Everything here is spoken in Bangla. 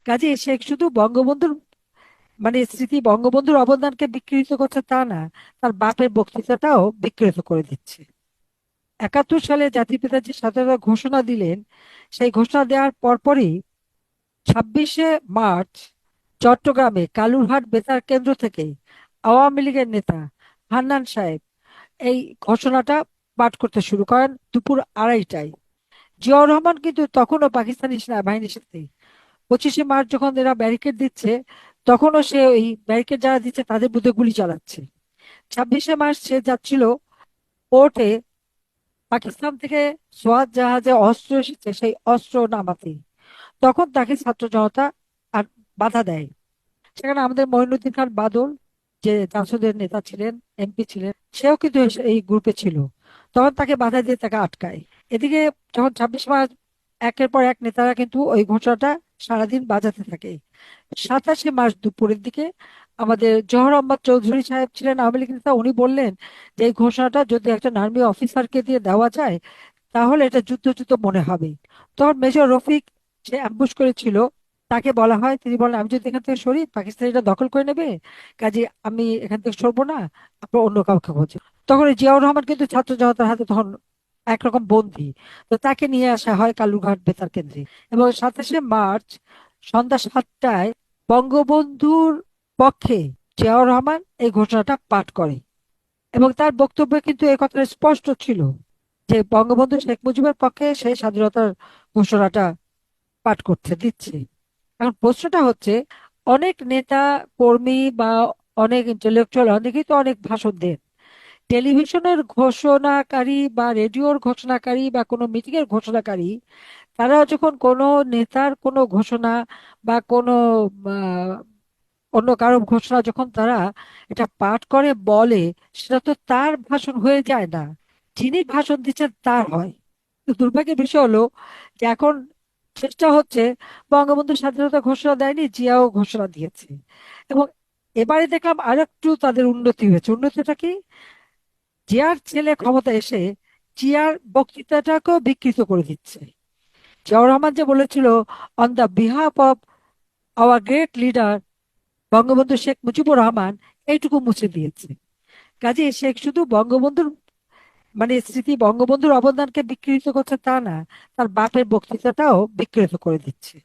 কাজে শেখ শুধু বঙ্গবন্ধুর স্মৃতি বঙ্গবন্ধুর অবদানকে বিকৃত করছে তা না, তার বাপের বক্তৃতাটাও বিকৃত করে দিচ্ছে। 71 সালে জাতির পিতা যে স্বাধীনতা ঘোষণা দিলেন, সেই ঘোষণা দেওয়ার পরপরই 26শে মার্চ চট্টগ্রামে কালুরহাট বেতার কেন্দ্র থেকে আওয়ামী লীগের নেতা হান্নান সাহেব এই ঘোষণাটা পাঠ করতে শুরু করেন দুপুর 2:30টায়। জিয়াউর রহমান কিন্তু তখনও পাকিস্তানি সেনাবাহিনীর সাথে। 25শে মার্চ যখন এরা ব্যারিকেড দিচ্ছে, তখনও সে ওই ব্যারিকেড যারা দিচ্ছে তাদের বুদ্ধে গুলি চালাচ্ছে। 26শে মার্চ সে যাচ্ছিল পোর্টে পাকিস্তান থেকে সোয়াত জাহাজে অস্ত্র এসেছে সেই অস্ত্র নামাতে। তখন তাকে ছাত্র জনতা আর বাধা দেয়। সেখানে আমাদের মঈনুদ্দিন খান বাদল, যে জাসদের নেতা ছিলেন, এমপি ছিলেন, সেও কিন্তু এই গ্রুপে ছিল। তখন তাকে বাধা দিয়ে তাকে আটকায়। এদিকে যখন 26 মার্চ একের পর এক নেতারা কিন্তু ওই ঘোষণাটা সারাদিন বাজাতে থাকে। 27শে মার্চ দুপুরের দিকে আমাদের জওহর আহমদ চৌধুরী সাহেব ছিলেন আওয়ামী লীগ নেতা, উনি বললেন যে এই ঘোষণাটা যদি একটা আর্মি অফিসারকে দিয়ে দেওয়া যায় তাহলে এটা যুদ্ধ যুদ্ধ মনে হবে। তখন মেজর রফিক, সে অ্যাম্বুশ করেছিল, তাকে বলা হয়, তিনি বলেন আমি যদি এখান থেকে সরি পাকিস্তানিরা দখল করে নেবে, কাজে আমি এখান থেকে সরবো না, আপনার অন্য কাউকে খোঁজে। তখন এই জিয়াউর রহমান কিন্তু ছাত্র জনতার হাতে তখন একরকম বন্দী। তো তাকে নিয়ে আসা হয় কালুরঘাট বেতার কেন্দ্রে। এবং 27শে মার্চ সন্ধ্যা 7টায় বঙ্গবন্ধুর পক্ষে জিয়াউর রহমান এই ঘোষণাটা পাঠ করে। এবং তার বক্তব্যে কিন্তু এই কথাটা স্পষ্ট ছিল যে বঙ্গবন্ধু শেখ মুজিবের পক্ষে সেই স্বাধীনতার ঘোষণাটা পাঠ করতে দিচ্ছে। এখন প্রশ্নটা হচ্ছে, অনেক নেতা কর্মী বা অনেক ইন্টেলেকচুয়াল অনেকেই তো অনেক ভাষণ দেন। টেলিভিশনের ঘোষণাকারী বা রেডিওর ঘোষণাকারী বা কোনো মিটিং এর ঘোষণাকারী, তারা যখন কোনো নেতার কোনো ঘোষণা বা কোনো আহ, অন্য কারো ঘোষণা যখন তারা এটা পাঠ করে বলে, সেটা তো তার ভাষণ হয়ে যায় না, যিনি ভাষণ দিচ্ছেন তার হয়। তো দুর্ভাগ্যের বিষয় হলো যে এখন চেষ্টা হচ্ছে, বঙ্গবন্ধু স্বাধীনতা ঘোষণা দেয়নি, জিয়াও ঘোষণা দিয়েছে। এবং এবারে দেখলাম আরেকটু তাদের উন্নতি হয়েছে। উন্নতিটা কি, জিয়ার ছেলে ক্ষমতা এসে জিয়ার বক্তৃতাটাকেও বিকৃত করে দিচ্ছে। জিয়াউর রহমান যে বলেছিল on the behalf of our great leader Bangabandhu Sheikh Mujibur Rahman, এইটুকু মুছে দিয়েছে। কাজে শেখ শুধু বঙ্গবন্ধুর স্মৃতি বঙ্গবন্ধুর অবদানকে বিকৃত করছে তা না, তার বাপের বক্তৃতাটাও বিকৃত করে দিচ্ছে।